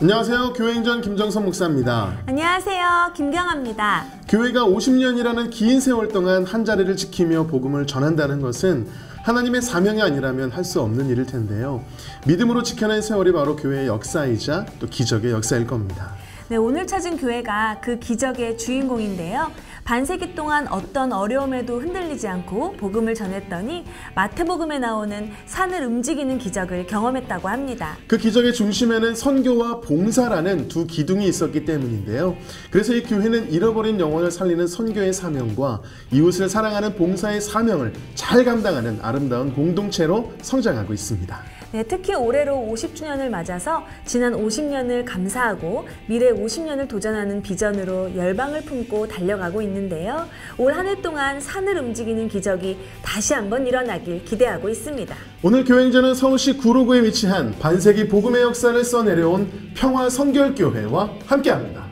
안녕하세요. 교회행전 김정선 목사입니다. 안녕하세요. 김경아입니다. 교회가 50년이라는 긴 세월 동안 한 자리를 지키며 복음을 전한다는 것은 하나님의 사명이 아니라면 할 수 없는 일일 텐데요. 믿음으로 지켜낸 세월이 바로 교회의 역사이자 또 기적의 역사일 겁니다. 네, 오늘 찾은 교회가 그 기적의 주인공인데요. 반세기 동안 어떤 어려움에도 흔들리지 않고 복음을 전했더니 마태복음에 나오는 산을 움직이는 기적을 경험했다고 합니다. 그 기적의 중심에는 선교와 봉사라는 두 기둥이 있었기 때문인데요. 그래서 이 교회는 잃어버린 영혼을 살리는 선교의 사명과 이웃을 사랑하는 봉사의 사명을 잘 감당하는 아름다운 공동체로 성장하고 있습니다. 네, 특히 올해로 50주년을 맞아서 지난 50년을 감사하고 미래 50년을 도전하는 비전으로 열방을 품고 달려가고 있는데요. 올 한 해 동안 산을 움직이는 기적이 다시 한번 일어나길 기대하고 있습니다. 오늘 교회행전은 서울시 구로구에 위치한 반세기 복음의 역사를 써내려온 평화성결교회와 함께합니다.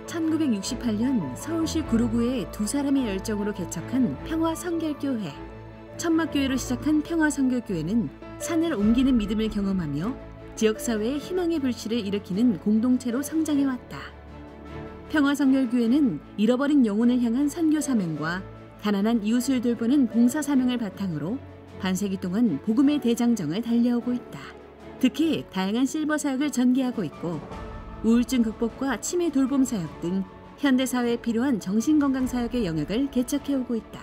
1968년 서울시 구로구에 두 사람의 열정으로 개척한 평화성결교회. 천막교회로 시작한 평화성결교회는 산을 옮기는 믿음을 경험하며 지역사회의 희망의 불씨를 일으키는 공동체로 성장해왔다. 평화성결교회는 잃어버린 영혼을 향한 선교 사명과 가난한 이웃을 돌보는 봉사 사명을 바탕으로 반세기 동안 복음의 대장정을 달려오고 있다. 특히 다양한 실버 사역을 전개하고 있고 우울증 극복과 치매 돌봄 사역 등 현대사회에 필요한 정신건강 사역의 영역을 개척해오고 있다.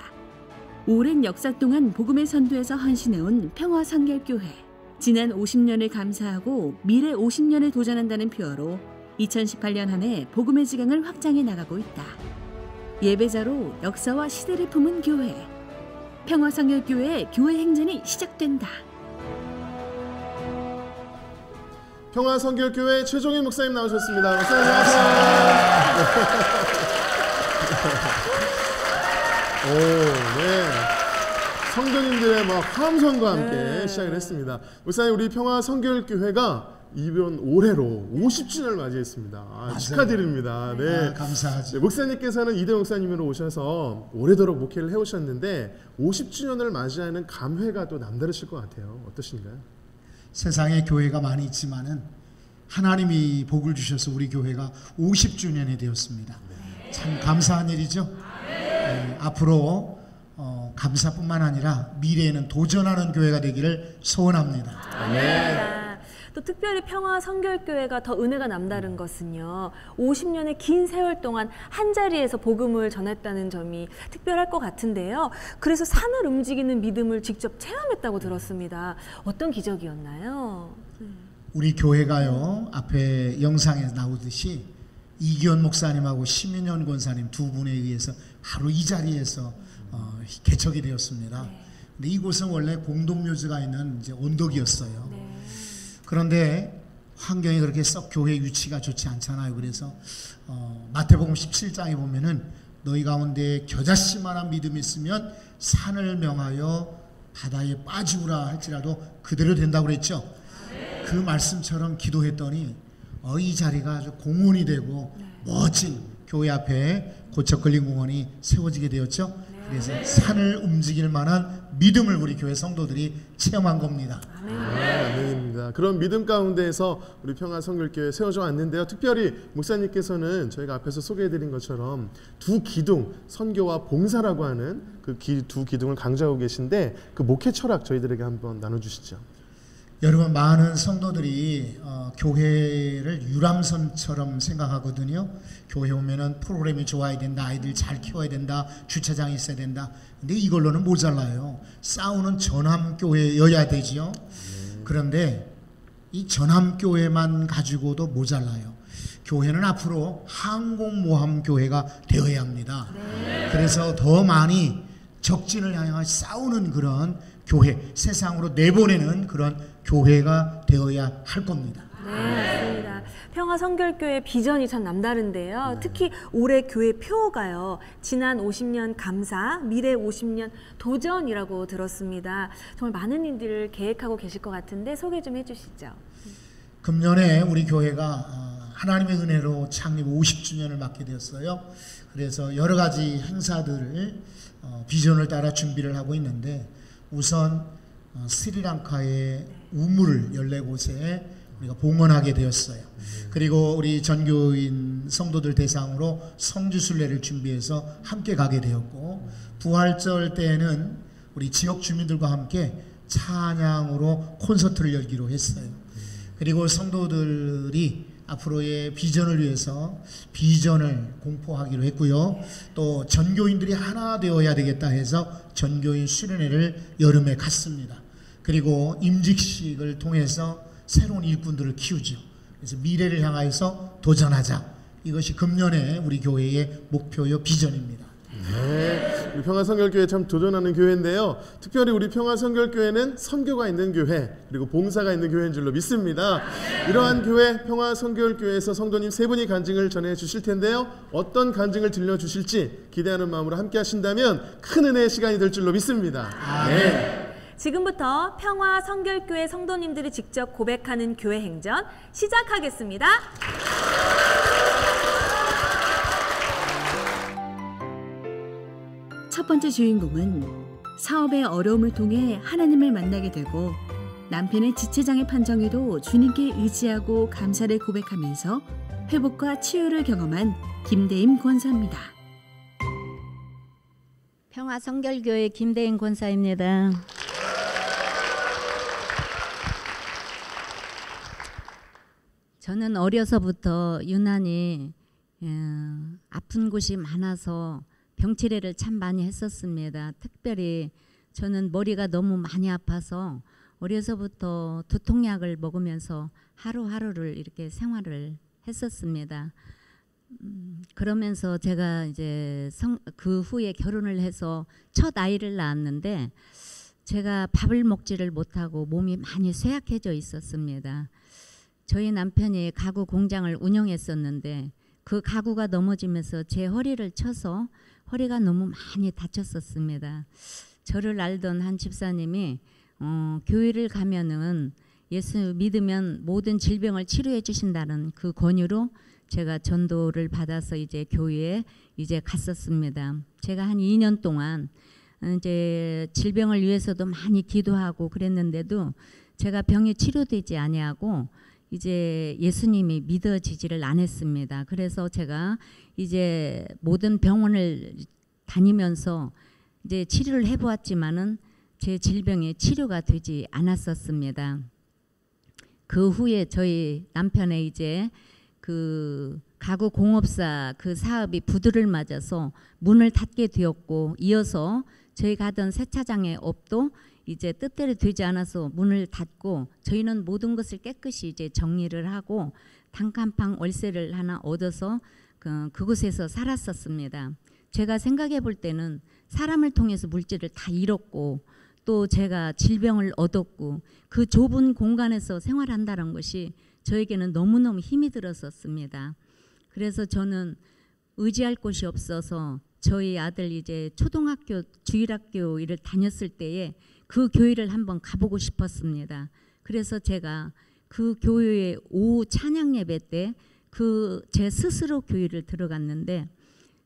오랜 역사 동안 복음의 선도에서 헌신해온 평화성결교회. 지난 50년을 감사하고 미래 50년을 도전한다는 표어로 2018년 한 해 복음의 지강을 확장해 나가고 있다. 예배자로 역사와 시대를 품은 교회. 평화성결교회의 교회 행전이 시작된다. 평화성결교회 최종일 목사님 나오셨습니다. 목사님 안녕하세요. 오, 네. 성도님들의 화음성과 함께 시작을 했습니다. 목사님, 우리 평화성결교회가 이번 올해로 50주년을 맞이했습니다. 축하드립니다. 네. 감사하죠. 네, 목사님께서는 이대 목사님으로 오셔서 오래도록 목회를 해오셨는데 50주년을 맞이하는 감회가 또 남다르실 것 같아요. 어떠신가요? 세상에 교회가 많이 있지만은 하나님이 복을 주셔서 우리 교회가 50주년이 되었습니다. 참 감사한 일이죠. 네, 앞으로 감사뿐만 아니라 미래에는 도전하는 교회가 되기를 소원합니다. 아멘. 또 특별히 평화성결교회가 더 은혜가 남다른 것은요, 50년의 긴 세월 동안 한 자리에서 복음을 전했다는 점이 특별할 것 같은데요. 그래서 산을 움직이는 믿음을 직접 체험했다고 들었습니다. 어떤 기적이었나요? 우리 교회가요, 앞에 영상에 나오듯이 이기현 목사님하고 심윤현 권사님 두 분에 의해서 하루 이 자리에서 개척이 되었습니다. 네. 근데 이곳은 원래 공동묘지가 있는 이제 언덕이었어요. 네. 그런데 환경이 그렇게 썩 교회 위치가 좋지 않잖아요. 그래서 마태복음 17장에 보면은 너희 가운데 겨자씨만한 믿음이 있으면 산을 명하여 바다에 빠지우라 할지라도 그대로 된다고 그랬죠. 그 말씀처럼 기도했더니 이 자리가 아주 공원이 되고 멋진 교회 앞에 고척걸린 공원이 세워지게 되었죠. 그래서 산을 움직일 만한 믿음을 우리 교회 성도들이 체험한 겁니다. 아멘입니다. 그런 믿음 가운데에서 우리 평화성결교회 세워져 왔는데요. 특별히 목사님께서는 저희가 앞에서 소개해드린 것처럼 두 기둥, 선교와 봉사라고 하는 그 두 기둥을 강조하고 계신데 그 목회 철학 저희들에게 한번 나눠주시죠. 여러분, 많은 성도들이 교회를 유람선처럼 생각하거든요. 교회 오면은 프로그램이 좋아야 된다, 아이들 잘 키워야 된다, 주차장이 있어야 된다. 근데 이걸로는 모자라요. 싸우는 전함교회여야 되지요. 그런데 이 전함교회만 가지고도 모자라요. 교회는 앞으로 항공모함교회가 되어야 합니다. 그래서 더 많이 적진을 향해 싸우는 그런 교회, 세상으로 내보내는 그런 교회가 되어야 할 겁니다. 네, 맞습니다. 평화성결교회 비전이 참 남다른데요. 특히 올해 교회 표어가요, 지난 50년 감사, 미래 50년 도전이라고 들었습니다. 정말 많은 일들을 계획하고 계실 것 같은데 소개 좀 해주시죠. 금년에 우리 교회가 하나님의 은혜로 창립 50주년을 맞게 되었어요. 그래서 여러 가지 행사들을 비전을 따라 준비를 하고 있는데, 우선 스리랑카의 우물 14곳에 우리가 봉헌하게 되었어요. 그리고 우리 전교인 성도들 대상으로 성지순례를 준비해서 함께 가게 되었고, 부활절 때에는 우리 지역 주민들과 함께 찬양으로 콘서트를 열기로 했어요. 그리고 성도들이 앞으로의 비전을 위해서 비전을 공포하기로 했고요. 또 전교인들이 하나 되어야 되겠다 해서 전교인 수련회를 여름에 갔습니다. 그리고 임직식을 통해서 새로운 일꾼들을 키우죠. 그래서 미래를 향하여서 도전하자. 이것이 금년에 우리 교회의 목표요 비전입니다. 네, 우리 평화성결교회 참 도전하는 교회인데요. 특별히 우리 평화성결교회는 선교가 있는 교회, 그리고 봉사가 있는 교회인 줄로 믿습니다. 이러한 교회 평화성결교회에서 성도님 세 분이 간증을 전해 주실 텐데요. 어떤 간증을 들려주실지 기대하는 마음으로 함께 하신다면 큰 은혜의 시간이 될 줄로 믿습니다. 네. 지금부터 평화성결교회 성도님들이 직접 고백하는 교회 행전 시작하겠습니다. 첫 번째 주인공은 사업의 어려움을 통해 하나님을 만나게 되고 남편의 지체장애 판정에도 주님께 의지하고 감사를 고백하면서 회복과 치유를 경험한 김대임 권사입니다. 평화성결교회 김대임 권사입니다. 저는 어려서부터 유난히 아픈 곳이 많아서 병치레를 참 많이 했었습니다. 특별히 저는 머리가 너무 많이 아파서 어려서부터 두통약을 먹으면서 하루하루를 이렇게 생활을 했었습니다. 그러면서 제가 이제 그 후에 결혼을 해서 첫 아이를 낳았는데 제가 밥을 먹지를 못하고 몸이 많이 쇠약해져 있었습니다. 저희 남편이 가구 공장을 운영했었는데 그 가구가 넘어지면서 제 허리를 쳐서 허리가 너무 많이 다쳤었습니다. 저를 알던 한 집사님이 교회를 가면은 예수 믿으면 모든 질병을 치료해 주신다는 그 권유로 제가 전도를 받아서 이제 교회에 이제 갔었습니다. 제가 한 2년 동안 이제 질병을 위해서도 많이 기도하고 그랬는데도 제가 병이 치료되지 아니하고 이제 예수님이 믿어지지를 않았습니다. 그래서 제가 이제 모든 병원을 다니면서 이제 치료를 해보았지만은 제 질병이 치료가 되지 않았었습니다. 그 후에 저희 남편의 이제 그 가구 공업사 그 사업이 부도를 맞아서 문을 닫게 되었고, 이어서 저희 가던 세차장의 업도 이제 뜻대로 되지 않아서 문을 닫고, 저희는 모든 것을 깨끗이 이제 정리를 하고 단칸방 월세를 하나 얻어서 그곳에서 살았었습니다. 제가 생각해 볼 때는 사람을 통해서 물질을 다 잃었고 또 제가 질병을 얻었고 그 좁은 공간에서 생활한다는 것이 저에게는 너무너무 힘이 들었었습니다. 그래서 저는 의지할 곳이 없어서 저희 아들 이제 초등학교 주일학교 일을 다녔을 때에 그 교회를 한번 가보고 싶었습니다. 그래서 제가 그 교회의 오후 찬양 예배 때 그 제 스스로 교회를 들어갔는데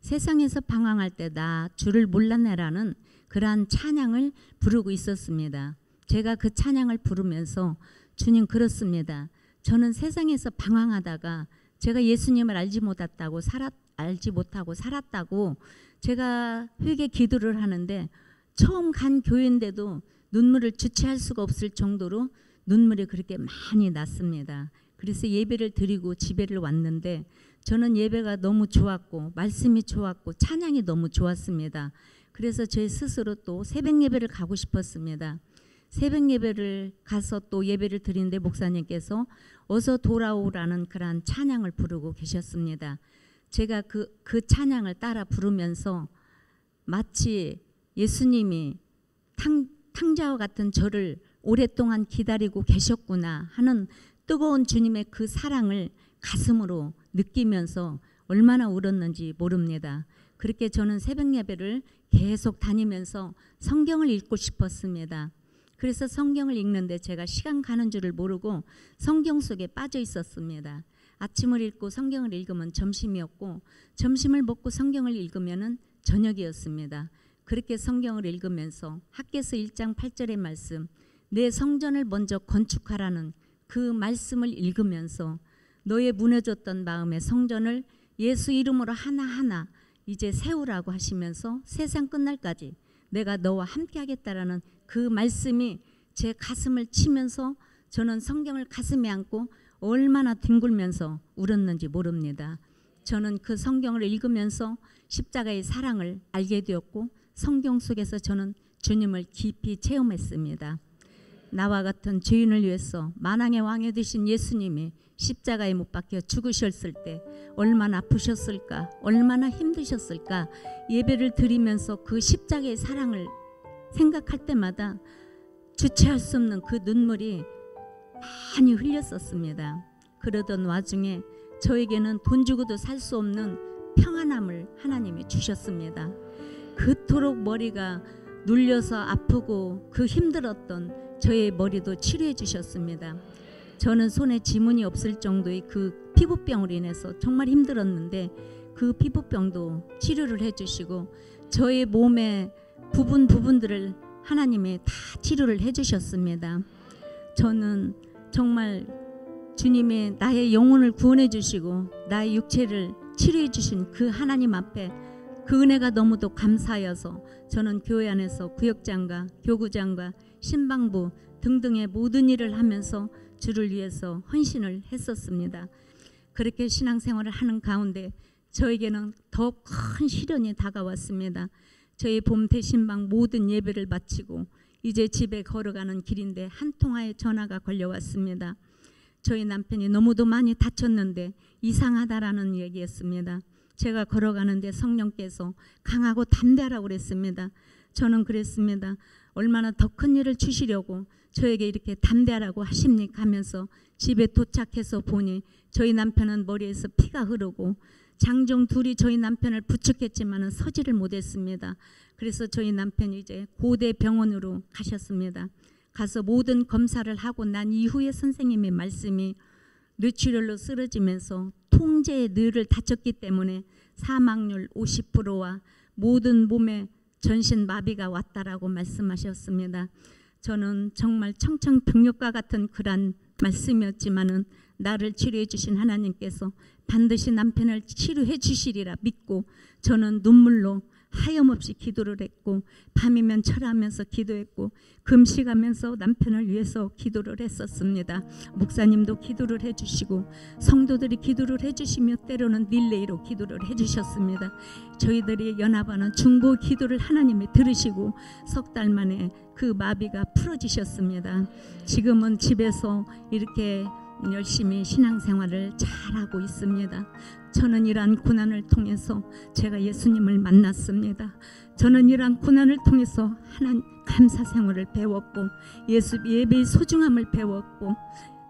세상에서 방황할 때 나 주를 몰랐네라는 그러한 찬양을 부르고 있었습니다. 제가 그 찬양을 부르면서 주님 그렇습니다. 저는 세상에서 방황하다가 제가 예수님을 알지 못하고 살았다고 제가 회개 기도를 하는데 처음 간 교회인데도 눈물을 주체할 수가 없을 정도로 눈물이 그렇게 많이 났습니다. 그래서 예배를 드리고 집에를 왔는데 저는 예배가 너무 좋았고 말씀이 좋았고 찬양이 너무 좋았습니다. 그래서 제 스스로 또 새벽 예배를 가고 싶었습니다. 새벽 예배를 가서 또 예배를 드리는데 목사님께서 어서 돌아오라는 그러한 찬양을 부르고 계셨습니다. 제가 그 찬양을 따라 부르면서 마치 예수님이 탕자와 같은 저를 오랫동안 기다리고 계셨구나 하는 뜨거운 주님의 그 사랑을 가슴으로 느끼면서 얼마나 울었는지 모릅니다. 그렇게 저는 새벽 예배를 계속 다니면서 성경을 읽고 싶었습니다. 그래서 성경을 읽는데 제가 시간 가는 줄을 모르고 성경 속에 빠져 있었습니다. 아침을 읽고 성경을 읽으면 점심이었고 점심을 먹고 성경을 읽으면 저녁이었습니다. 그렇게 성경을 읽으면서 학개서 1장 8절의 말씀 내 성전을 먼저 건축하라는 그 말씀을 읽으면서 너의 무너졌던 마음의 성전을 예수 이름으로 하나하나 이제 세우라고 하시면서 세상 끝날까지 내가 너와 함께 하겠다라는 그 말씀이 제 가슴을 치면서 저는 성경을 가슴에 안고 얼마나 뒹굴면서 울었는지 모릅니다. 저는 그 성경을 읽으면서 십자가의 사랑을 알게 되었고 성경 속에서 저는 주님을 깊이 체험했습니다. 나와 같은 죄인을 위해서 만왕의 왕이 되신 예수님이 십자가에 못 박혀 죽으셨을 때 얼마나 아프셨을까, 얼마나 힘드셨을까. 예배를 드리면서 그 십자가의 사랑을 생각할 때마다 주체할 수 없는 그 눈물이 많이 흘렸었습니다. 그러던 와중에 저에게는 돈 주고도 살 수 없는 평안함을 하나님이 주셨습니다. 그토록 머리가 눌려서 아프고 그 힘들었던 저의 머리도 치료해 주셨습니다. 저는 손에 지문이 없을 정도의 그 피부병으로 인해서 정말 힘들었는데 그 피부병도 치료를 해주시고 저의 몸의 부분들을 하나님이 다 치료를 해주셨습니다. 저는 정말 주님이 나의 영혼을 구원해 주시고 나의 육체를 치료해 주신 그 하나님 앞에 그 은혜가 너무도 감사하여서 저는 교회 안에서 구역장과 교구장과 신방부 등등의 모든 일을 하면서 주를 위해서 헌신을 했었습니다. 그렇게 신앙생활을 하는 가운데 저에게는 더 큰 시련이 다가왔습니다. 저희 봄대신방 모든 예배를 마치고 이제 집에 걸어가는 길인데 한 통화의 전화가 걸려왔습니다. 저희 남편이 너무도 많이 다쳤는데 이상하다라는 얘기였습니다. 제가 걸어가는데 성령께서 강하고 담대하라고 그랬습니다. 저는 그랬습니다. 얼마나 더 큰 일을 주시려고 저에게 이렇게 담대하라고 하십니까 하면서 집에 도착해서 보니 저희 남편은 머리에서 피가 흐르고 장정 둘이 저희 남편을 부축했지만 서지를 못했습니다. 그래서 저희 남편이 이제 고대 병원으로 가셨습니다. 가서 모든 검사를 하고 난 이후에 선생님의 말씀이 뇌출혈로 쓰러지면서 통제의 뇌를 다쳤기 때문에 사망률 50%와 모든 몸에 전신 마비가 왔다라고 말씀하셨습니다. 저는 정말 청천벽력과 같은 그런 말씀이었지만은 나를 치료해 주신 하나님께서 반드시 남편을 치료해 주시리라 믿고 저는 눈물로 하염없이 기도를 했고 밤이면 철하면서 기도했고 금식하면서 남편을 위해서 기도를 했었습니다. 목사님도 기도를 해주시고 성도들이 기도를 해주시며 때로는 릴레이로 기도를 해주셨습니다. 저희들이 연합하는 중보 기도를 하나님이 들으시고 석 달 만에 그 마비가 풀어지셨습니다. 지금은 집에서 이렇게 열심히 신앙생활을 잘하고 있습니다. 저는 이러한 고난을 통해서 제가 예수님을 만났습니다. 저는 이러한 고난을 통해서 하나님 감사 생활을 배웠고 예수 예배의 소중함을 배웠고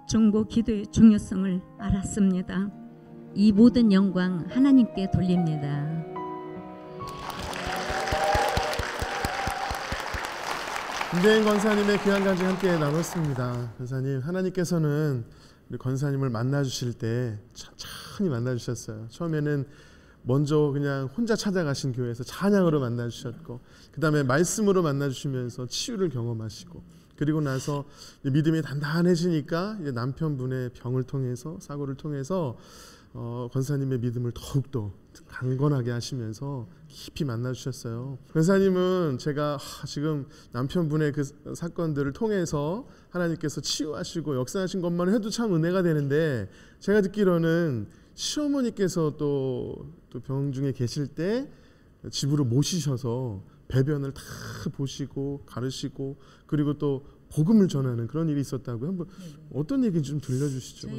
중보 기도의 중요성을 알았습니다. 이 모든 영광 하나님께 돌립니다. 김대인 권사님의 귀한 간증 함께 나눴습니다. 권사님, 하나님께서는 우리 권사님을 만나주실 때 천천히 만나주셨어요. 처음에는 먼저 그냥 혼자 찾아가신 교회에서 찬양으로 만나주셨고 그 다음에 말씀으로 만나주시면서 치유를 경험하시고 그리고 나서 믿음이 단단해지니까 이제 남편분의 병을 통해서 사고를 통해서 권사님의 믿음을 더욱더 강건하게 하시면서 깊이 만나주셨어요. 권사님은 제가 지금 남편분의 그 사건들을 통해서 하나님께서 치유하시고 역사하신 것만 해도 참 은혜가 되는데 제가 듣기로는 시어머니께서 또 병 중에 계실 때 집으로 모시셔서 배변을 다 보시고 가르시고 그리고 또 복음을 전하는 그런 일이 있었다고요. 한번 어떤 얘기 좀 들려주시죠.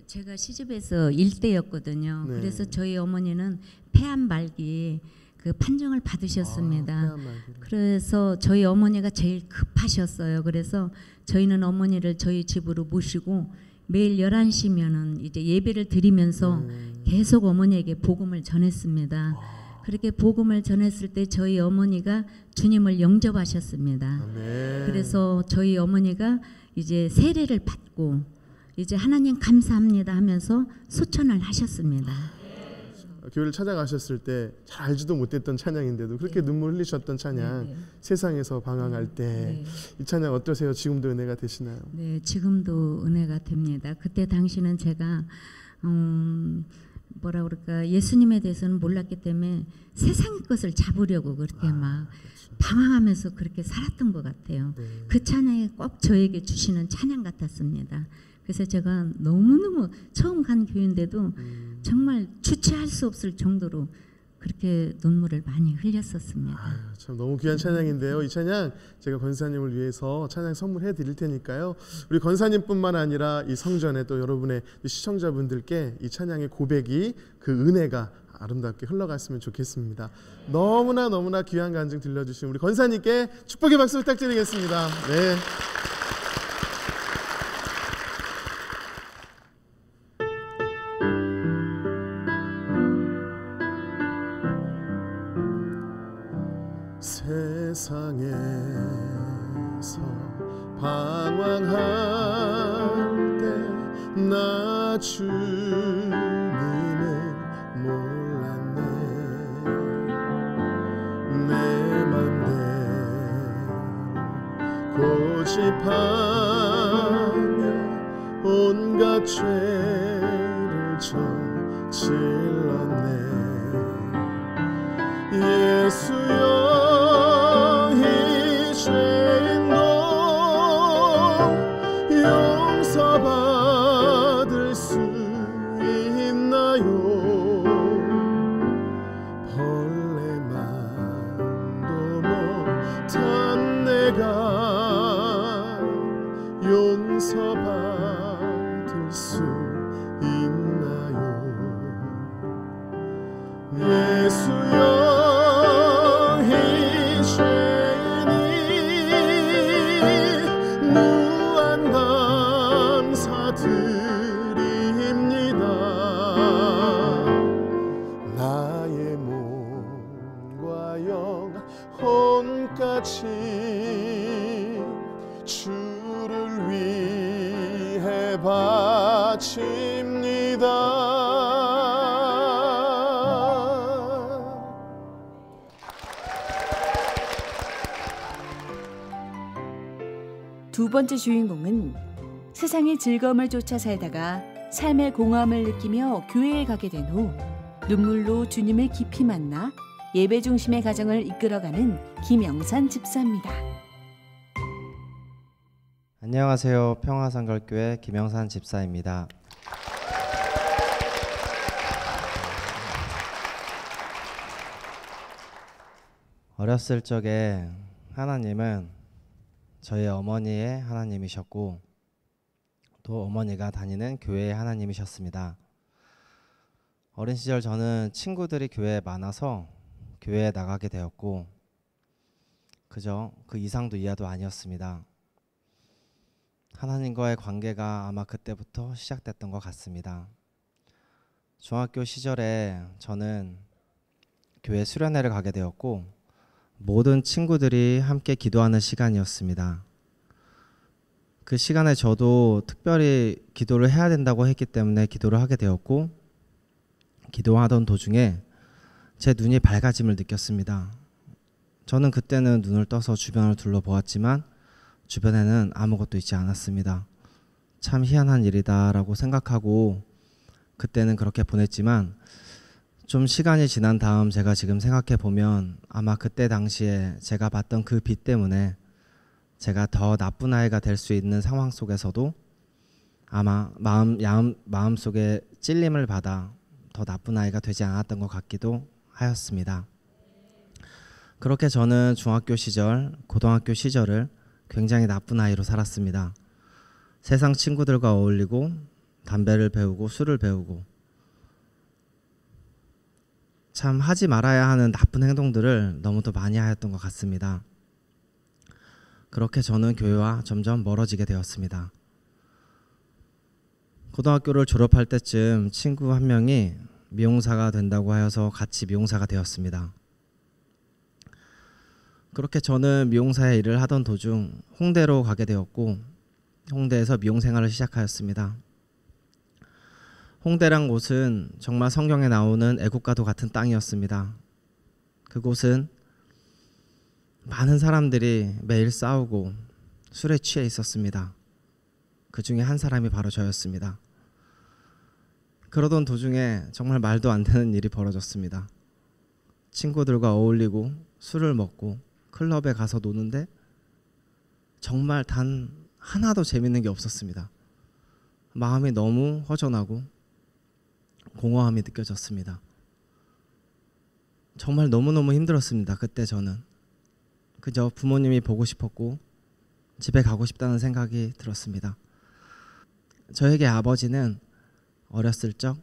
제가 시집에서 일대였거든요. 네. 그래서 저희 어머니는 폐암말기 그 판정을 받으셨습니다. 그래서 저희 어머니가 제일 급하셨어요. 그래서 저희는 어머니를 저희 집으로 모시고 매일 11시면은 이제 예배를 드리면서 계속 어머니에게 복음을 전했습니다. 그렇게 복음을 전했을 때 저희 어머니가 주님을 영접하셨습니다. 네. 그래서 저희 어머니가 이제 세례를 받고 이제 하나님 감사합니다 하면서 소천을 하셨습니다. 교회를 찾아가셨을 때 잘 알지도 못했던 찬양인데도 그렇게 눈물 흘리셨던 찬양 세상에서 방황할 때 이 찬양 어떠세요? 지금도 은혜가 되시나요? 네, 지금도 은혜가 됩니다. 그때 당시는 제가 뭐라 그럴까, 예수님에 대해서는 몰랐기 때문에 세상의 것을 잡으려고 그렇게 막 방황하면서 그렇게 살았던 것 같아요. 그 찬양이 꼭 저에게 주시는 찬양 같았습니다. 그래서 제가 너무너무 처음 간 교회인데도 정말 주체할 수 없을 정도로 그렇게 눈물을 많이 흘렸었습니다. 참 너무 귀한 찬양인데요. 이 찬양 제가 권사님을 위해서 찬양 선물해 드릴 테니까요. 우리 권사님뿐만 아니라 이 성전에 또 여러분의 시청자분들께 이 찬양의 고백이 그 은혜가 아름답게 흘러갔으면 좋겠습니다. 너무나 귀한 간증 들려주신 우리 권사님께 축복의 박수 부탁드리겠습니다. 네. 세상에서 방황할 때 나 주님을 몰랐네. 내 맘대로 고집하며 온갖 죄를 저질렀네. 예수여 용서받을 수 있나요? 벌레만도 못한 내가 용서받을 수 있나요? 예수여 나의 몸과 영혼까지 주를 위해 바칩니다. 두 번째 주인공은 세상의 즐거움을 쫓아 살다가 삶의 공허함을 느끼며 교회에 가게 된 후 눈물로 주님을 깊이 만나 예배 중심의 가정을 이끌어가는 김영산 집사입니다. 안녕하세요. 평화성결교회 김영산 집사입니다. 어렸을 적에 하나님은 저희 어머니의 하나님이셨고 또 어머니가 다니는 교회의 하나님이셨습니다. 어린 시절 저는 친구들이 교회에 많아서 교회에 나가게 되었고 그저 그 이상도 이하도 아니었습니다. 하나님과의 관계가 아마 그때부터 시작됐던 것 같습니다. 중학교 시절에 저는 교회 수련회를 가게 되었고 모든 친구들이 함께 기도하는 시간이었습니다. 그 시간에 저도 특별히 기도를 해야 된다고 했기 때문에 기도를 하게 되었고 기도하던 도중에 제 눈이 밝아짐을 느꼈습니다. 저는 그때는 눈을 떠서 주변을 둘러보았지만 주변에는 아무것도 있지 않았습니다. 참 희한한 일이다 라고 생각하고 그때는 그렇게 보냈지만 좀 시간이 지난 다음 제가 지금 생각해 보면 아마 그때 당시에 제가 봤던 그 빛 때문에 제가 더 나쁜 아이가 될 수 있는 상황 속에서도 아마 마음속에 찔림을 받아 더 나쁜 아이가 되지 않았던 것 같기도 하였습니다. 그렇게 저는 중학교 시절, 고등학교 시절을 굉장히 나쁜 아이로 살았습니다. 세상 친구들과 어울리고 담배를 배우고 술을 배우고 참 하지 말아야 하는 나쁜 행동들을 너무도 많이 하였던 것 같습니다. 그렇게 저는 교회와 점점 멀어지게 되었습니다. 고등학교를 졸업할 때쯤 친구 한 명이 미용사가 된다고 하여서 같이 미용사가 되었습니다. 그렇게 저는 미용사의 일을 하던 도중 홍대로 가게 되었고 홍대에서 미용 생활을 시작하였습니다. 홍대란 곳은 정말 성경에 나오는 애국가도 같은 땅이었습니다. 그곳은 많은 사람들이 매일 싸우고 술에 취해 있었습니다. 그 중에 한 사람이 바로 저였습니다. 그러던 도중에 정말 말도 안 되는 일이 벌어졌습니다. 친구들과 어울리고 술을 먹고 클럽에 가서 노는데 정말 단 하나도 재밌는 게 없었습니다. 마음이 너무 허전하고 공허함이 느껴졌습니다. 정말 너무너무 힘들었습니다. 그때 저는 그저 부모님이 보고 싶었고 집에 가고 싶다는 생각이 들었습니다. 저에게 아버지는 어렸을 적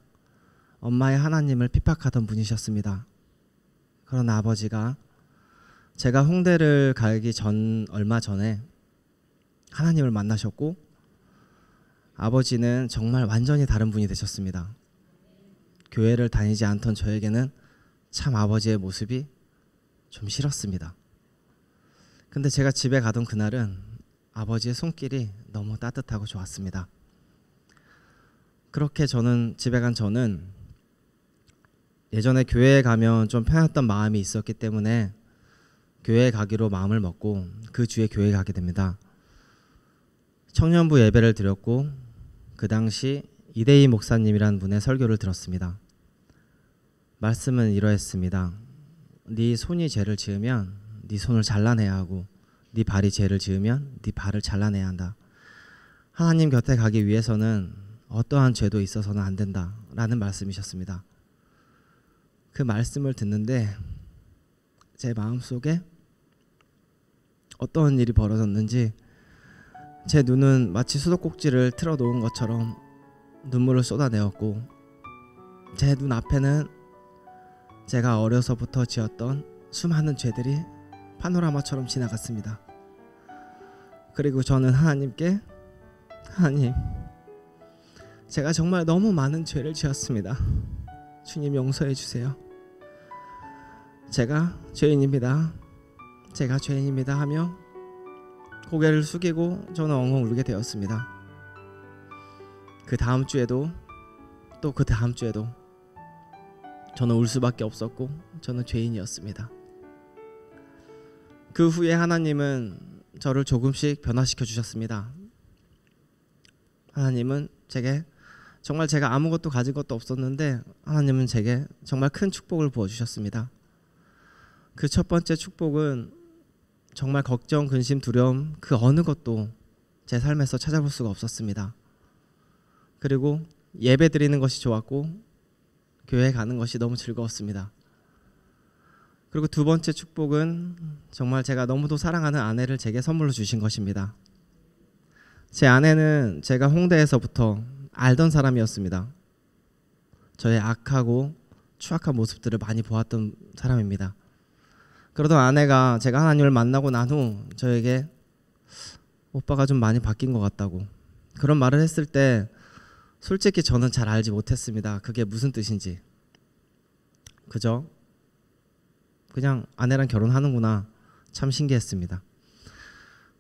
엄마의 하나님을 핍박하던 분이셨습니다. 그런 아버지가 제가 홍대를 가기 얼마 전에 하나님을 만나셨고 아버지는 정말 완전히 다른 분이 되셨습니다. 교회를 다니지 않던 저에게는 참 아버지의 모습이 좀 싫었습니다. 근데 제가 집에 가던 그날은 아버지의 손길이 너무 따뜻하고 좋았습니다. 그렇게 집에 간 저는 예전에 교회에 가면 좀 편했던 마음이 있었기 때문에 교회에 가기로 마음을 먹고 그 주에 교회에 가게 됩니다. 청년부 예배를 드렸고 그 당시 이대희 목사님이라는 분의 설교를 들었습니다. 말씀은 이러했습니다. 네 손이 죄를 지으면 네 손을 잘라내야 하고 네 발이 죄를 지으면 네 발을 잘라내야 한다. 하나님 곁에 가기 위해서는 어떠한 죄도 있어서는 안 된다 라는 말씀이셨습니다. 그 말씀을 듣는데 제 마음속에 어떠한 일이 벌어졌는지 제 눈은 마치 수도꼭지를 틀어놓은 것처럼 눈물을 쏟아내었고 제 눈앞에는 제가 어려서부터 지었던 수많은 죄들이 파노라마처럼 지나갔습니다. 그리고 저는 하나님께 하나님, 제가 정말 너무 많은 죄를 지었습니다. 주님 용서해 주세요. 제가 죄인입니다. 제가 죄인입니다 하며 고개를 숙이고 저는 엉엉 울게 되었습니다. 그 다음 주에도 또 그 다음 주에도 저는 울 수밖에 없었고 저는 죄인이었습니다. 그 후에 하나님은 저를 조금씩 변화시켜 주셨습니다. 하나님은 제게 정말 제가 아무것도 가진 것도 없었는데 하나님은 제게 정말 큰 축복을 부어주셨습니다. 그 첫 번째 축복은 정말 걱정, 근심, 두려움 그 어느 것도 제 삶에서 찾아볼 수가 없었습니다. 그리고 예배 드리는 것이 좋았고 교회 가는 것이 너무 즐거웠습니다. 그리고 두 번째 축복은 정말 제가 너무도 사랑하는 아내를 제게 선물로 주신 것입니다. 제 아내는 제가 홍대에서부터 알던 사람이었습니다. 저의 악하고 추악한 모습들을 많이 보았던 사람입니다. 그러던 아내가 제가 하나님을 만나고 난 후 저에게 오빠가 좀 많이 바뀐 것 같다고 그런 말을 했을 때 솔직히 저는 잘 알지 못했습니다. 그게 무슨 뜻인지. 그저 그냥 아내랑 결혼하는구나 참 신기했습니다.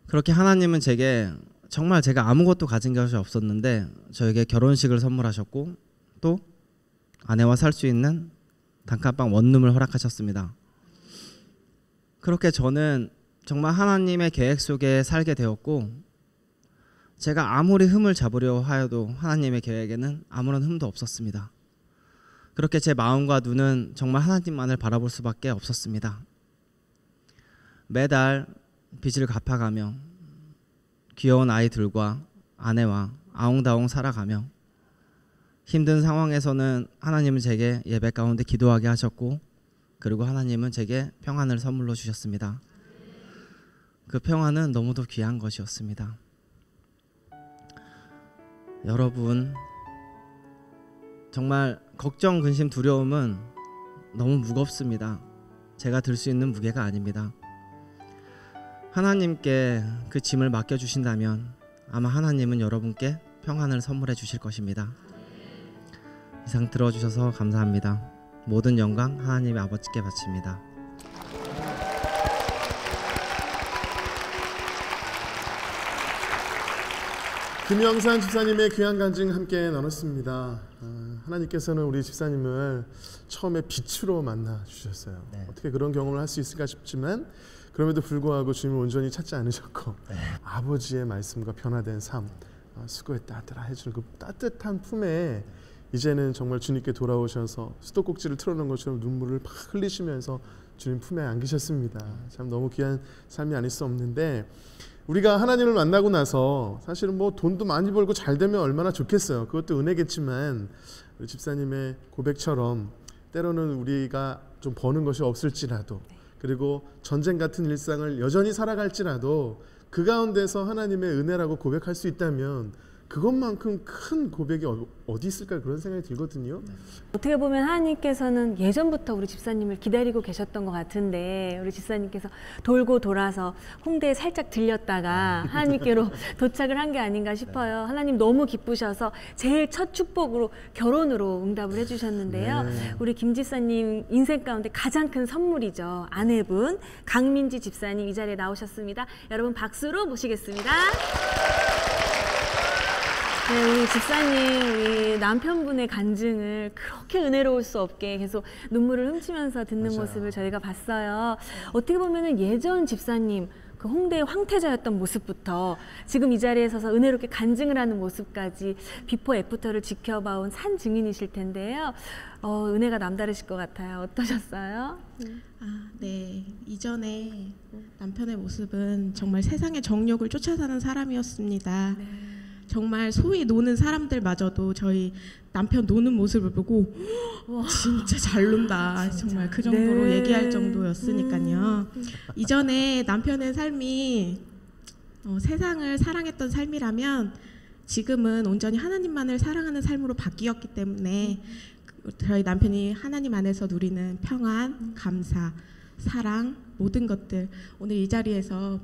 그렇게 하나님은 제게 정말 제가 아무것도 가진 것이 없었는데 저에게 결혼식을 선물하셨고 또 아내와 살 수 있는 단칸방 원룸을 허락하셨습니다. 그렇게 저는 정말 하나님의 계획 속에 살게 되었고 제가 아무리 흠을 잡으려 하여도 하나님의 계획에는 아무런 흠도 없었습니다. 그렇게 제 마음과 눈은 정말 하나님만을 바라볼 수밖에 없었습니다. 매달 빚을 갚아가며 귀여운 아이들과 아내와 아웅다웅 살아가며 힘든 상황에서는 하나님은 제게 예배 가운데 기도하게 하셨고 그리고 하나님은 제게 평안을 선물로 주셨습니다. 그 평안은 너무도 귀한 것이었습니다. 여러분 정말 걱정, 근심, 두려움은 너무 무겁습니다. 제가 들 수 있는 무게가 아닙니다. 하나님께 그 짐을 맡겨주신다면 아마 하나님은 여러분께 평안을 선물해 주실 것입니다. 이상 들어주셔서 감사합니다. 모든 영광 하나님의 아버지께 바칩니다. 김영산 집사님의 귀한 간증 함께 나눴습니다. 하나님께서는 우리 집사님을 처음에 빛으로 만나 주셨어요. 네. 어떻게 그런 경험을 할 수 있을까 싶지만 그럼에도 불구하고 주님을 온전히 찾지 않으셨고 아버지의 말씀과 변화된 삶, 수고했다 하더라 해주는 그 따뜻한 품에 이제는 정말 주님께 돌아오셔서 수도꼭지를 틀어놓은 것처럼 눈물을 팍 흘리시면서 주님 품에 안기셨습니다. 참 너무 귀한 삶이 아닐 수 없는데, 우리가 하나님을 만나고 나서 사실은 뭐 돈도 많이 벌고 잘 되면 얼마나 좋겠어요. 그것도 은혜겠지만 우리 집사님의 고백처럼 때로는 우리가 좀 버는 것이 없을지라도, 그리고 전쟁 같은 일상을 여전히 살아갈지라도 그 가운데서 하나님의 은혜라고 고백할 수 있다면 그것만큼 큰 고백이 어디 있을까, 그런 생각이 들거든요. 어떻게 보면 하나님께서는 예전부터 우리 집사님을 기다리고 계셨던 것 같은데, 우리 집사님께서 돌고 돌아서 홍대에 살짝 들렸다가 하나님께로 도착을 한 게 아닌가 싶어요. 하나님 너무 기쁘셔서 제일 첫 축복으로 결혼으로 응답을 해주셨는데요. 우리 김 집사님 인생 가운데 가장 큰 선물이죠. 아내분 강민지 집사님 이 자리에 나오셨습니다. 여러분 박수로 모시겠습니다. 네, 우리 집사님, 우리 남편분의 간증을 그렇게 은혜로울 수 없게 계속 눈물을 훔치면서 듣는 모습을 저희가 봤어요. 어떻게 보면은 예전 집사님, 그 홍대의 황태자였던 모습부터 지금 이 자리에 서서 은혜롭게 간증을 하는 모습까지 비포 애프터를 지켜봐온 산 증인이실 텐데요. 은혜가 남다르실 것 같아요. 어떠셨어요? 네. 이전에 남편의 모습은 정말 세상의 정욕을 쫓아 사는 사람이었습니다. 네. 정말 소위 노는 사람들마저도 저희 남편 노는 모습을 보고 진짜 잘 논다, 정말 그 정도로 네. 얘기할 정도였으니까요. 이전에 남편의 삶이 세상을 사랑했던 삶이라면 지금은 온전히 하나님만을 사랑하는 삶으로 바뀌었기 때문에 저희 남편이 하나님 안에서 누리는 평안, 감사, 사랑, 모든 것들 오늘 이 자리에서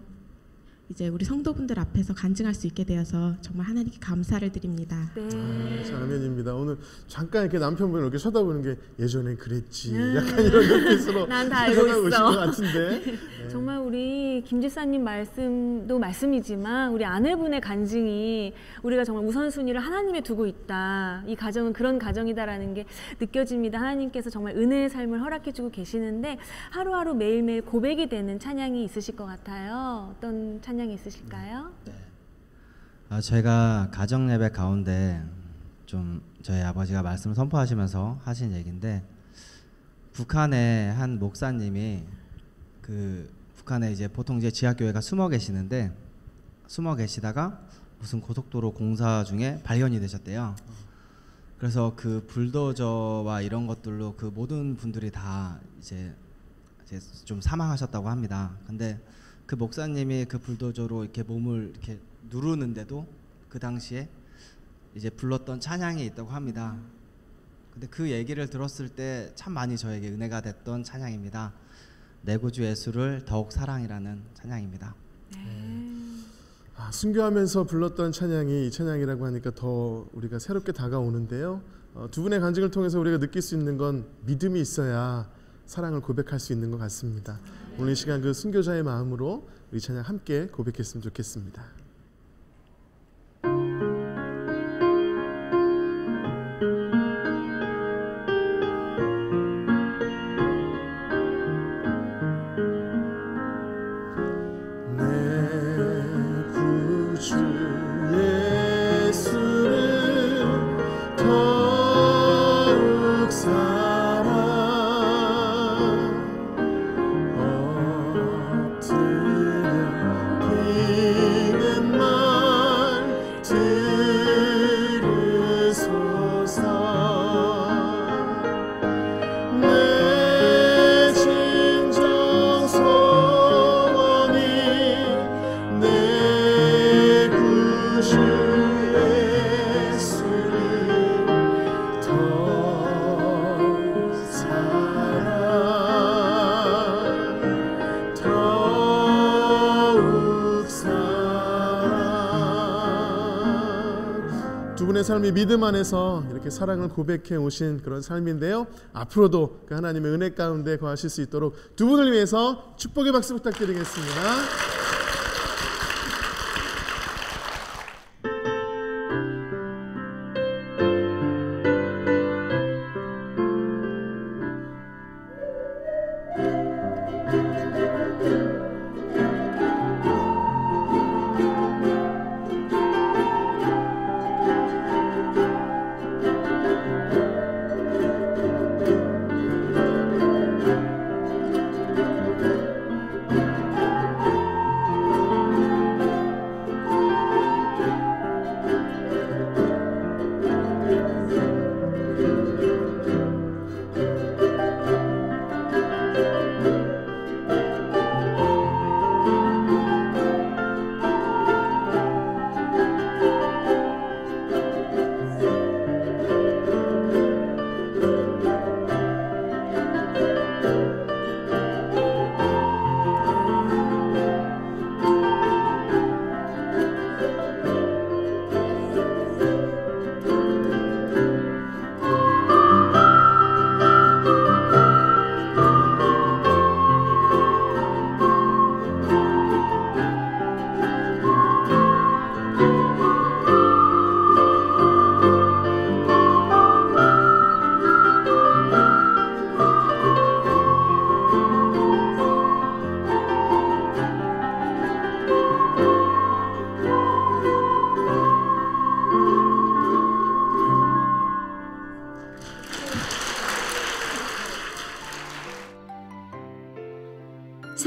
이제 우리 성도분들 앞에서 간증할 수 있게 되어서 정말 하나님께 감사를 드립니다. 네. 아멘입니다. 오늘 잠깐 이렇게 남편분을 이렇게 쳐다보는 게 예전엔 그랬지, 약간 이런 눈빛으로 난 다 알고 있어. 오신 것 같은데. 네. 정말 우리 김 집사님 말씀도 말씀이지만 우리 아내분의 간증이 우리가 정말 우선순위를 하나님에 두고 있다, 이 가정은 그런 가정이다라는 게 느껴집니다. 하나님께서 정말 은혜의 삶을 허락해주고 계시는데 하루하루 매일매일 고백이 되는 찬양이 있으실 것 같아요. 어떤 찬양이 있으실까요? 저희가 가정 예배 가운데 좀 저희 아버지가 말씀을 선포하시면서 하신 얘기인데, 북한의 한 목사님이 그 북한에 이제 보통 이제 지하교회가 숨어 계시는데, 숨어 계시다가 무슨 고속도로 공사 중에 발견이 되셨대요. 그래서 그 불도저와 이런 것들로 그 모든 분들이 다 이제 좀 사망하셨다고 합니다. 근데 그 목사님이 그 불도저로 이렇게 몸을 이렇게 누르는데도 그 당시에 이제 불렀던 찬양이 있다고 합니다. 근데 그 얘기를 들었을 때 참 많이 저에게 은혜가 됐던 찬양입니다. 내 구주 예수를 더욱 사랑이라는 찬양입니다. 순교하면서 불렀던 찬양이 이 찬양이라고 하니까 더 우리가 새롭게 다가오는데요. 두 분의 간증을 통해서 우리가 느낄 수 있는 건 믿음이 있어야 사랑을 고백할 수 있는 것 같습니다. 오늘 이 시간 그 순교자의 마음으로 우리 찬양 함께 고백했으면 좋겠습니다. 두 분의 삶이 믿음 안에서 이렇게 사랑을 고백해 오신 그런 삶인데요. 앞으로도 그 하나님의 은혜 가운데 거하실 수 있도록 두 분을 위해서 축복의 박수 부탁드리겠습니다.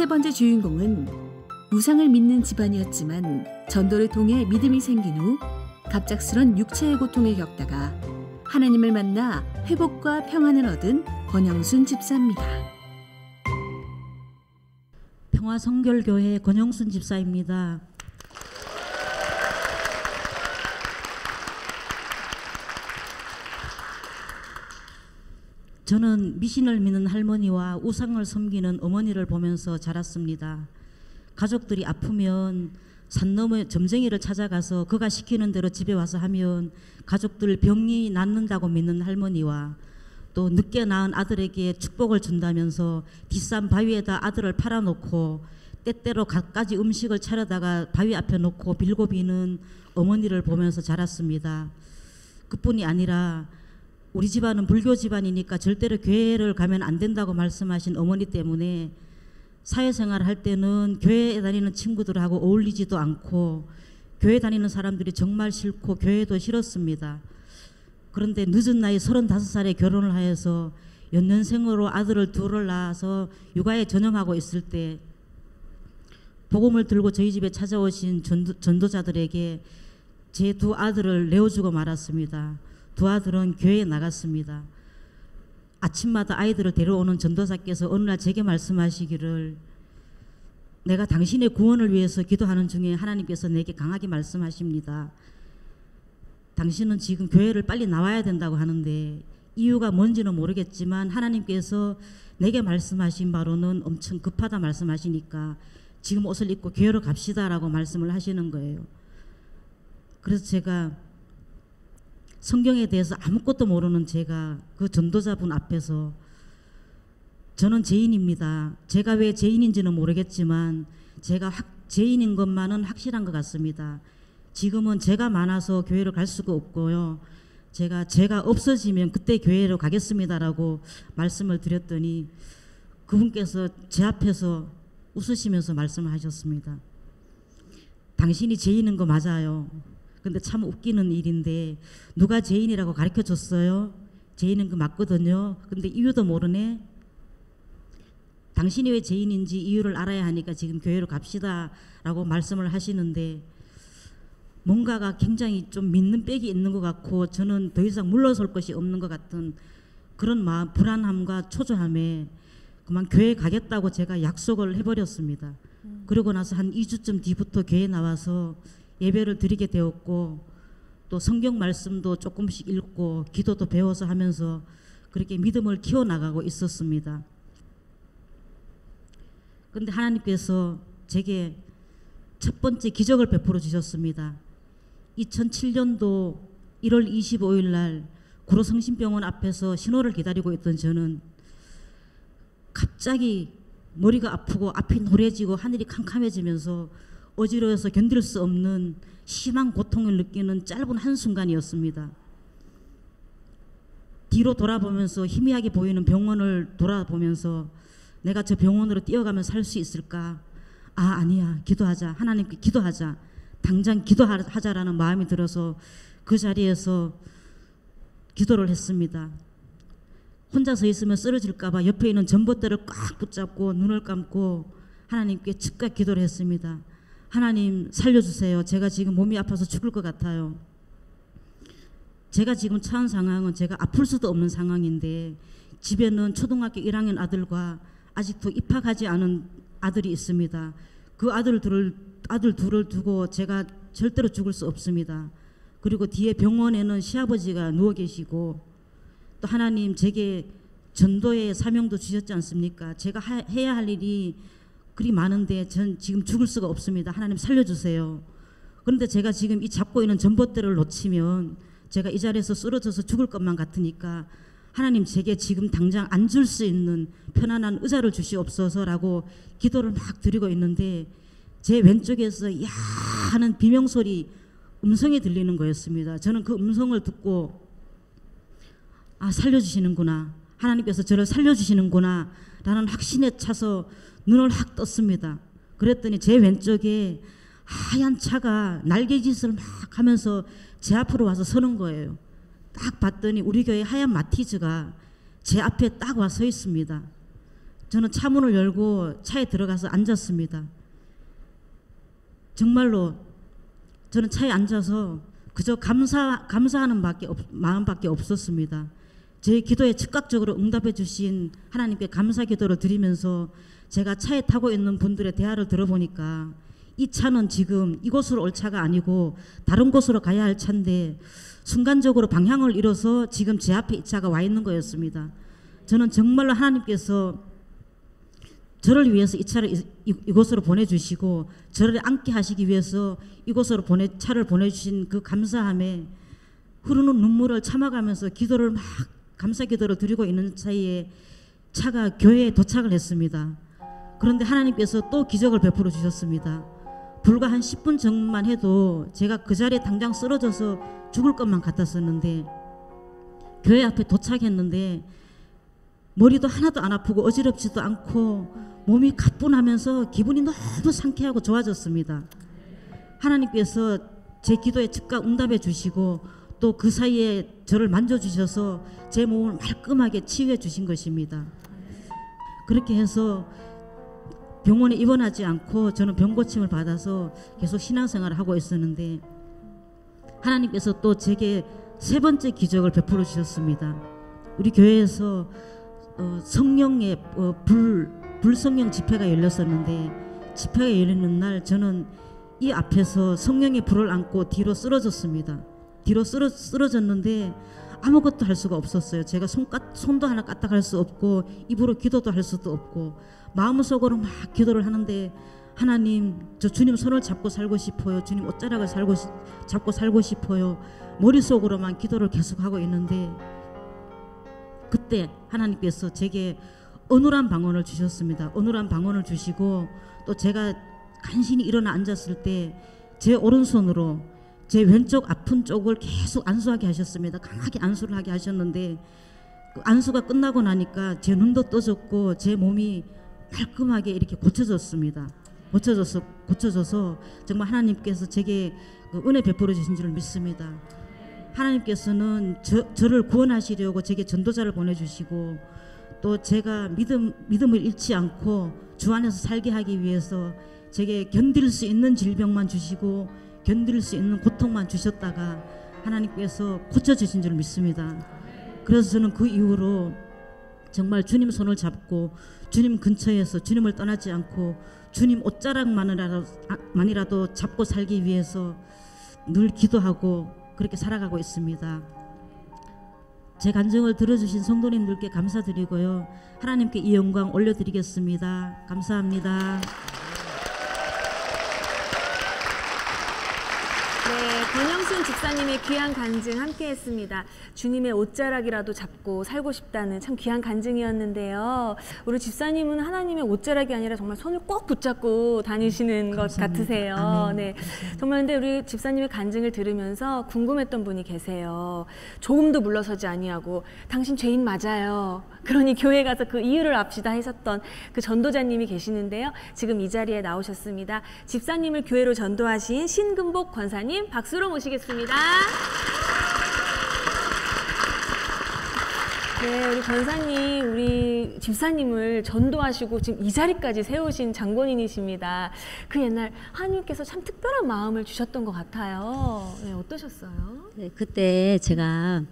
세 번째 주인공은 우상을 믿는 집안이었지만 전도를 통해 믿음이 생긴 후 갑작스런 육체의 고통을 겪다가 하나님을 만나 회복과 평안을 얻은 권영순 집사입니다. 평화성결교회 권영순 집사입니다. 저는 미신을 믿는 할머니와 우상을 섬기는 어머니를 보면서 자랐습니다. 가족들이 아프면 산 너머에 점쟁이를 찾아가서 그가 시키는 대로 집에 와서 하면 가족들 병이 낫는다고 믿는 할머니와 또 늦게 낳은 아들에게 축복을 준다면서 뒷산 바위에다 아들을 팔아놓고 때때로 갖가지 음식을 차려다가 바위 앞에 놓고 빌고 비는 어머니를 보면서 자랐습니다. 그뿐이 아니라 우리 집안은 불교 집안이니까 절대로 교회를 가면 안 된다고 말씀하신 어머니 때문에 사회생활을 할 때는 교회에 다니는 친구들하고 어울리지도 않고 교회 다니는 사람들이 정말 싫고 교회도 싫었습니다. 그런데 늦은 나이 35살에 결혼을 하여서 연년생으로 아들을 둘을 낳아서 육아에 전념하고 있을 때 복음을 들고 저희 집에 찾아오신 전도자들에게 제 두 아들을 내어주고 말았습니다. 두 아들은 교회에 나갔습니다. 아침마다 아이들을 데려오는 전도사께서 어느 날 제게 말씀하시기를 내가 당신의 구원을 위해서 기도하는 중에 하나님께서 내게 강하게 말씀하십니다. 당신은 지금 교회를 빨리 나와야 된다고 하는데 이유가 뭔지는 모르겠지만 하나님께서 내게 말씀하신 바로는 엄청 급하다 말씀하시니까 지금 옷을 입고 교회로 갑시다라고 말씀을 하시는 거예요. 그래서 제가 성경에 대해서 아무것도 모르는 제가 그 전도자분 앞에서 저는 죄인입니다. 제가 왜 죄인인지는 모르겠지만 제가 죄인인 것만은 확실한 것 같습니다. 지금은 죄가 많아서 교회를 갈 수가 없고요. 죄가 없어지면 그때 교회로 가겠습니다라고 말씀을 드렸더니 그분께서 제 앞에서 웃으시면서 말씀을 하셨습니다. 당신이 죄인인 거 맞아요. 근데 참 웃기는 일인데 누가 죄인이라고 가르쳐 줬어요? 죄인인 거 맞거든요. 근데 이유도 모르네. 당신이 왜 죄인인지 이유를 알아야 하니까 지금 교회로 갑시다라고 말씀을 하시는데 뭔가가 굉장히 좀 믿는 빽이 있는 것 같고 저는 더 이상 물러설 것이 없는 것 같은 그런 마음, 불안함과 초조함에 그만 교회 가겠다고 제가 약속을 해버렸습니다. 그러고 나서 한 2주쯤 뒤부터 교회에 나와서 예배를 드리게 되었고 또 성경 말씀도 조금씩 읽고 기도도 배워서 하면서 그렇게 믿음을 키워나가고 있었습니다. 그런데 하나님께서 제게 첫 번째 기적을 베풀어 주셨습니다. 2007년도 1월 25일 날 구로성심병원 앞에서 신호를 기다리고 있던 저는 갑자기 머리가 아프고 앞이 노래지고 하늘이 캄캄해지면서 어지러워서 견딜 수 없는 심한 고통을 느끼는 짧은 한순간이었습니다. 뒤로 돌아보면서 희미하게 보이는 병원을 돌아보면서 내가 저 병원으로 뛰어가면 살 수 있을까? 아니야. 기도하자. 하나님께 기도하자. 당장 기도하자라는 마음이 들어서 그 자리에서 기도를 했습니다. 혼자 서 있으면 쓰러질까 봐 옆에 있는 전봇대를 꽉 붙잡고 눈을 감고 하나님께 즉각 기도를 했습니다. 하나님 살려주세요. 제가 지금 몸이 아파서 죽을 것 같아요. 제가 지금 처한 상황은 제가 아플 수도 없는 상황인데 집에는 초등학교 1학년 아들과 아직도 입학하지 않은 아들이 있습니다. 그 아들 둘을 두고 제가 절대로 죽을 수 없습니다. 그리고 뒤에 병원에는 시아버지가 누워 계시고 또 하나님 제게 전도의 사명도 주셨지 않습니까? 제가 해야 할 일이 그리 많은데 전 지금 죽을 수가 없습니다. 하나님 살려주세요. 그런데 제가 지금 이 잡고 있는 전봇대를 놓치면 제가 이 자리에서 쓰러져서 죽을 것만 같으니까 하나님 제게 지금 당장 앉을 수 있는 편안한 의자를 주시옵소서라고 기도를 막 드리고 있는데 제 왼쪽에서 야 하는 비명소리 음성이 들리는 거였습니다. 저는 그 음성을 듣고 살려주시는구나. 하나님께서 저를 살려주시는구나 라는 확신에 차서 눈을 확 떴습니다. 그랬더니 제 왼쪽에 하얀 차가 날개짓을 막 하면서 제 앞으로 와서 서는 거예요. 딱 봤더니 우리 교회 하얀 마티즈가 제 앞에 딱 와 서 있습니다. 저는 차문을 열고 차에 들어가서 앉았습니다. 정말로 저는 차에 앉아서 그저 감사하는 마음밖에 없었습니다. 제 기도에 즉각적으로 응답해 주신 하나님께 감사 기도를 드리면서 제가 차에 타고 있는 분들의 대화를 들어보니까 이 차는 지금 이곳으로 올 차가 아니고 다른 곳으로 가야 할 차인데 순간적으로 방향을 잃어서 지금 제 앞에 이 차가 와 있는 거였습니다. 저는 정말로 하나님께서 저를 위해서 이 차를 이곳으로 보내주시고 저를 앉게 하시기 위해서 이곳으로 차를 보내주신 그 감사함에 흐르는 눈물을 참아가면서 기도를 막 감사 기도를 드리고 있는 사이에 차가 교회에 도착을 했습니다. 그런데 하나님께서 또 기적을 베풀어 주셨습니다. 불과 한 10분 전만 해도 제가 그 자리에 당장 쓰러져서 죽을 것만 같았었는데 교회 앞에 도착했는데 머리도 하나도 안 아프고 어지럽지도 않고 몸이 가뿐하면서 기분이 너무 상쾌하고 좋아졌습니다. 하나님께서 제 기도에 즉각 응답해 주시고 또 그 사이에 저를 만져주셔서 제 몸을 말끔하게 치유해 주신 것입니다. 그렇게 해서 병원에 입원하지 않고 저는 병고침을 받아서 계속 신앙생활을 하고 있었는데 하나님께서 또 제게 세 번째 기적을 베풀어 주셨습니다. 우리 교회에서 성령의 불성령 집회가 열렸었는데 집회가 열리는 날 저는 이 앞에서 성령의 불을 안고 뒤로 쓰러졌습니다. 뒤로 쓰러졌는데 아무것도 할 수가 없었어요. 제가 손도 하나 까딱할 수 없고 입으로 기도도 할 수도 없고 마음속으로 막 기도를 하는데 하나님 저 주님 손을 잡고 살고 싶어요. 주님 옷자락을 잡고 살고 싶어요. 머릿속으로만 기도를 계속하고 있는데 그때 하나님께서 제게 어눌한 방언을 주셨습니다. 어눌한 방언을 주시고 또 제가 간신히 일어나 앉았을 때 제 오른손으로 제 왼쪽 아픈 쪽을 계속 안수하게 하셨습니다. 강하게 안수를 하게 하셨는데 그 안수가 끝나고 나니까 제 눈도 떠졌고 제 몸이 깔끔하게 이렇게 고쳐졌습니다. 고쳐져서 정말 하나님께서 제게 그 은혜 베풀어 주신 줄 믿습니다. 하나님께서는 저를 구원하시려고 제게 전도자를 보내주시고 또 제가 믿음을 잃지 않고 주 안에서 살게 하기 위해서 제게 견딜 수 있는 질병만 주시고 견딜 수 있는 고통만 주셨다가 하나님께서 고쳐주신 줄 믿습니다. 그래서 저는 그 이후로 정말 주님 손을 잡고 주님 근처에서 주님을 떠나지 않고 주님 옷자락만이라도 잡고 살기 위해서 늘 기도하고 그렇게 살아가고 있습니다. 제 간증을 들어주신 성도님들께 감사드리고요. 하나님께 이 영광 올려드리겠습니다. 감사합니다. 권영순 집사님의 귀한 간증 함께했습니다. 주님의 옷자락이라도 잡고 살고 싶다는 참 귀한 간증이었는데요. 우리 집사님은 하나님의 옷자락이 아니라 정말 손을 꼭 붙잡고 다니시는 것 같으세요. 아멘. 네, 정말 근데 우리 집사님의 간증을 들으면서 궁금했던 분이 계세요. 조금도 물러서지 아니하고 당신 죄인 맞아요. 그러니 교회 가서 그 이유를 압시다 하셨던 그 전도자님이 계시는데요. 지금 이 자리에 나오셨습니다. 집사님을 교회로 전도하신 신금복 권사님 박수로 모시겠습니다. 네, 우리 권사님, 우리 집사님을 전도하시고 지금 이 자리까지 세우신 장본인이십니다. 그 옛날 하나님께서 참 특별한 마음을 주셨던 것 같아요. 네, 어떠셨어요? 네, 그때 제가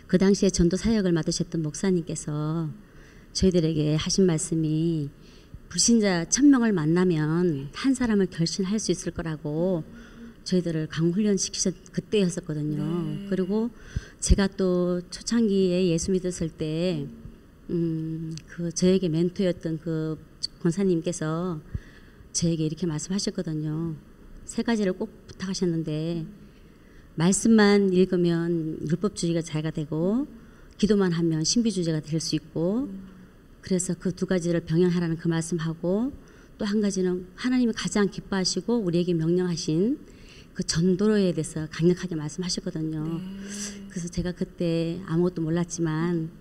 그 당시에 전도 사역을 맡으셨던 목사님께서 저희들에게 하신 말씀이 불신자 1000명을 만나면 한 사람을 결신할 수 있을 거라고 저희들을 강훈련 시키셨 그때였었거든요. 네. 그리고 제가 또 초창기에 예수 믿었을 때 그 저에게 멘토였던 그 권사님께서 저에게 이렇게 말씀하셨거든요. 3가지를 꼭 부탁하셨는데 말씀만 읽으면 율법주의가 자가 되고 기도만 하면 신비주의가 될 수 있고 그래서 그 2가지를 병행하라는 그 말씀하고 또 한 가지는 하나님이 가장 기뻐하시고 우리에게 명령하신 그 전도에 대해서 강력하게 말씀하셨거든요. 그래서 제가 그때 아무것도 몰랐지만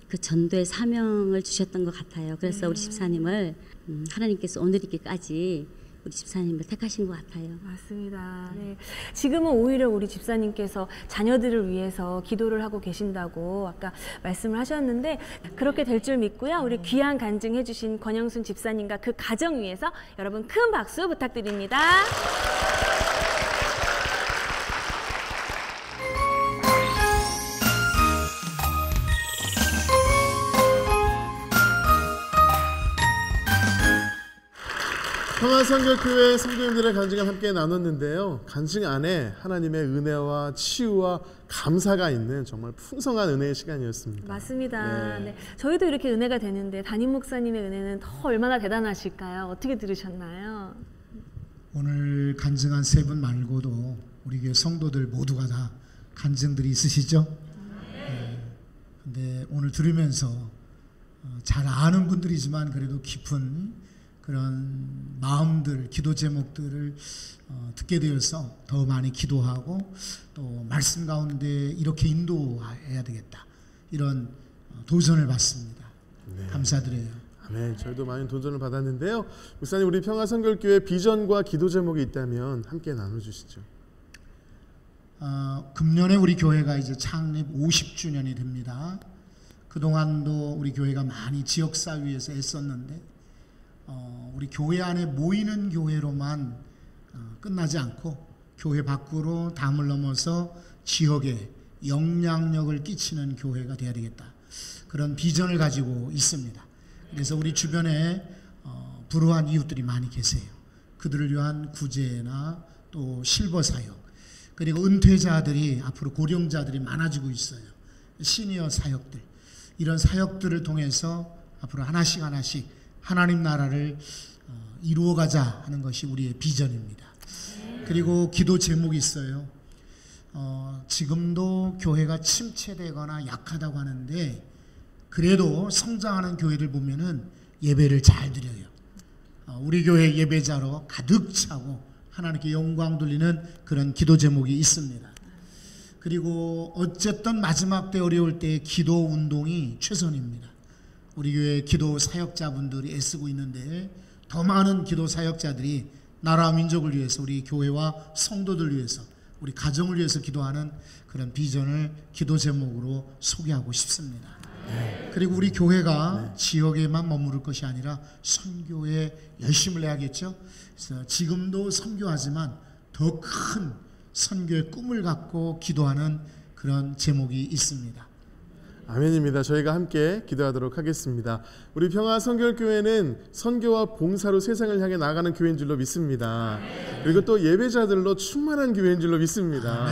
그 전도의 사명을 주셨던 것 같아요. 그래서 우리 집사님을 하나님께서 오늘 있기까지 우리 집사님을 택하신 것 같아요. 맞습니다. 네. 지금은 오히려 우리 집사님께서 자녀들을 위해서 기도를 하고 계신다고 아까 말씀을 하셨는데 그렇게 될 줄 믿고요. 우리 귀한 간증해 주신 권영순 집사님과 그 가정 위해서 여러분 큰 박수 부탁드립니다. 평화선교교회 성도님들의 간증을 함께 나눴는데요. 간증 안에 하나님의 은혜와 치유와 감사가 있는 정말 풍성한 은혜의 시간이었습니다. 맞습니다. 네. 저희도 이렇게 은혜가 되는데 담임 목사님의 은혜는 더 얼마나 대단하실까요? 어떻게 들으셨나요? 오늘 간증한 세 분 말고도 우리 교회 성도들 모두가 다 간증들이 있으시죠? 근데 오늘 들으면서 잘 아는 분들이지만 그래도 깊은 그런 마음들, 기도 제목들을 듣게 되어서 더 많이 기도하고 또 말씀 가운데 이렇게 인도해야 되겠다. 이런 도전을 받습니다. 네. 감사드려요. 아멘. 저희도 많은 도전을 받았는데요. 목사님, 우리 평화선교교회 비전과 기도 제목이 있다면 함께 나눠주시죠. 금년에 우리 교회가 이제 창립 50주년이 됩니다. 그동안도 우리 교회가 많이 지역사회에서 애썼는데 우리 교회 안에 모이는 교회로만 끝나지 않고 교회 밖으로 담을 넘어서 지역에 영향력을 끼치는 교회가 되어야 되겠다. 그런 비전을 가지고 있습니다. 그래서 우리 주변에 불우한 이웃들이 많이 계세요. 그들을 위한 구제나 또 실버 사역, 그리고 은퇴자들이 앞으로 고령자들이 많아지고 있어요. 시니어 사역들, 이런 사역들을 통해서 앞으로 하나씩 하나님 나라를 이루어가자 하는 것이 우리의 비전입니다. 그리고 기도 제목이 있어요. 지금도 교회가 침체되거나 약하다고 하는데 그래도 성장하는 교회들 보면은 예배를 잘 드려요. 우리 교회 예배자로 가득 차고 하나님께 영광 돌리는 그런 기도 제목이 있습니다. 그리고 어쨌든 마지막 때 어려울 때 기도 운동이 최선입니다. 우리 교회 기도 사역자분들이 애쓰고 있는데 더 많은 기도 사역자들이 나라와 민족을 위해서, 우리 교회와 성도들 위해서, 우리 가정을 위해서 기도하는 그런 비전을 기도 제목으로 소개하고 싶습니다. 네. 그리고 우리 교회가 지역에만 머무를 것이 아니라 선교에 열심을 내야겠죠. 그래서 지금도 선교하지만 더 큰 선교의 꿈을 갖고 기도하는 그런 제목이 있습니다. 아멘입니다. 저희가 함께 기도하도록 하겠습니다. 우리 평화선교교회는 선교와 봉사로 세상을 향해 나가는 교회인 줄로 믿습니다. 그리고 또 예배자들로 충만한 교회인 줄로 믿습니다.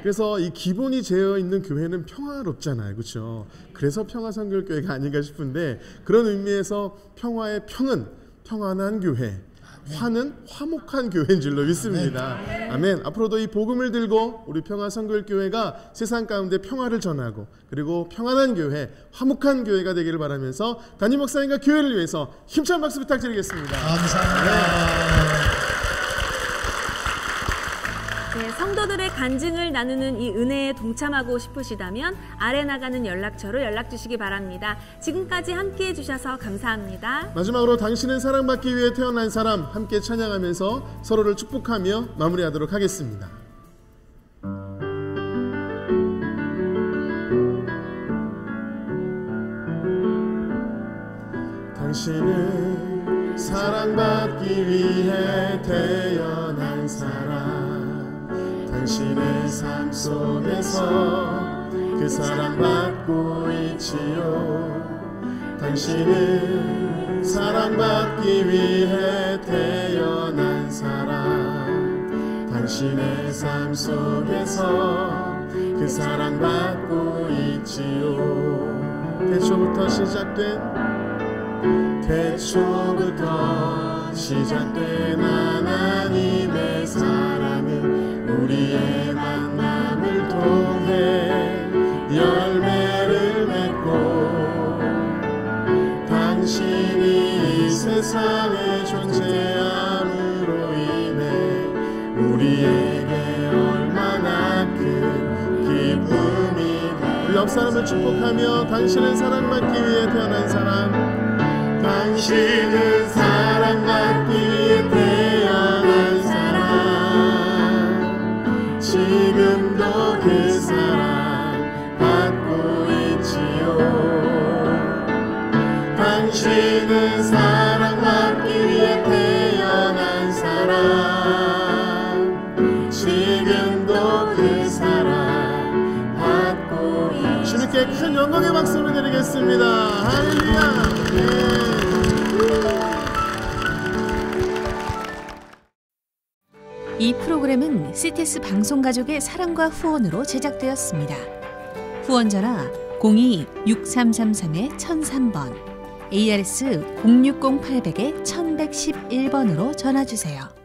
그래서 이 기본이 되어 있는 교회는 평화롭잖아요. 그렇죠? 그래서 평화선교교회가 아닌가 싶은데, 그런 의미에서 평화의 평은 평안한 교회, 화는 화목한 교회인 줄로 믿습니다. 아멘. 앞으로도 이 복음을 들고 우리 평화선교교회가 세상 가운데 평화를 전하고 그리고 평안한 교회, 화목한 교회가 되기를 바라면서 담임 목사님과 교회를 위해서 힘찬 박수 부탁드리겠습니다. 감사합니다. 네, 성도들의 간증을 나누는 이 은혜에 동참하고 싶으시다면 아래 나가는 연락처로 연락 주시기 바랍니다. 지금까지 함께해 주셔서 감사합니다. 마지막으로 당신은 사랑받기 위해 태어난 사람, 함께 찬양하면서 서로를 축복하며 마무리하도록 하겠습니다. 당신은 사랑받기 위해 태어난 사람, 당신의 삶 속에서 그 사랑받고 있지요. 당신은 사랑받기 위해 태어난 사람, 당신의 삶 속에서 그 사랑받고 있지요. 태초부터 시작된 하나님의 사랑은 우리의 만남을 통해 열매를 맺고, 당신이 이 세상에 존재함으로 인해 우리에게 얼마나 큰 기쁨이. 우리 옆 사람을 축복하며 당신은 사랑받기 위해 태어난 사람, 당신은 사랑받기 위해 태어난 지금도 그 사랑 받고 있지요. 당신은 사랑받기 위해 태어난 사람, 지금도 그 사랑 받고 있지요. 주님께 큰 영광의 박수를 드리겠습니다. 할렐루야. 이 프로그램은 CTS 방송가족의 사랑과 후원으로 제작되었습니다. 후원 전화 02-6333-1003번, ARS 060-800-1111번으로 전화주세요.